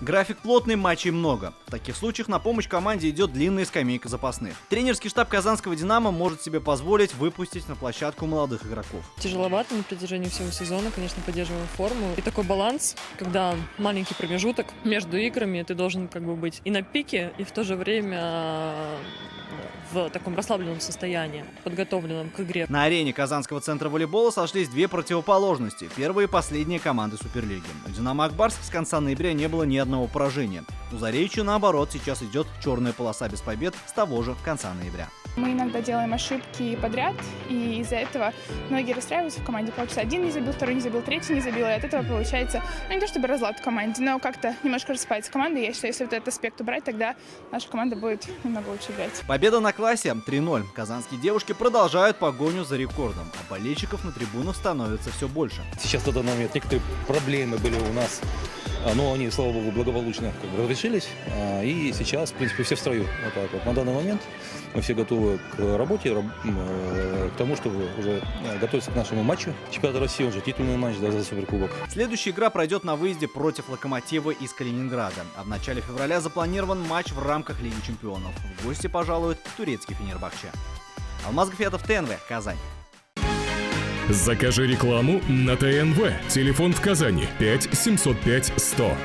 График плотный, матчей много. В таких случаях на помощь команде идет длинная скамейка запасных. Тренерский штаб казанского «Динамо» может себе позволить выпустить на площадку молодых игроков. Тяжеловато на протяжении всего сезона, конечно, поддерживаем форму. И такой баланс, когда маленький промежуток между играми, ты должен быть и на пике, и в то же время в таком расслабленном состоянии, подготовленном к игре. На арене Казанского центра волейбола сошлись две противоположности. Первые и последние команды Суперлиги. У «Динамо Акбарск» с конца ноября не было ни одного поражения. У «Заречья», наоборот, сейчас идет черная полоса без побед с того же конца ноября. Мы иногда делаем ошибки подряд, и из-за этого многие расстраиваются в команде. Получается, один не забил, второй не забил, третий не забил, и от этого получается, не то чтобы разлад в команде, но как-то немножко распается команда. И я считаю, если вот этот аспект убрать, тогда наша команда будет немного лучше играть. Победа на классе 3-0. Казанские девушки продолжают погоню за рекордом, а болельщиков на трибунах становится все больше. Сейчас на данный момент некоторые проблемы были у нас, но они, слава богу, благополучно разрешились. И сейчас, в принципе, все в строю. Вот так вот. На данный момент мы все готовы к работе, к тому, чтобы уже готовиться к нашему матчу. Чемпионат России, он же титульный матч, да, за Суперкубок. Следующая игра пройдет на выезде против «Локомотива» из Калининграда. А в начале февраля запланирован матч в рамках Лиги чемпионов. В гости пожалует турецкий Фенербахче. Алмаз Гафиатов, ТНВ, Казань. Закажи рекламу на ТНВ. Телефон в Казани 5 705 100.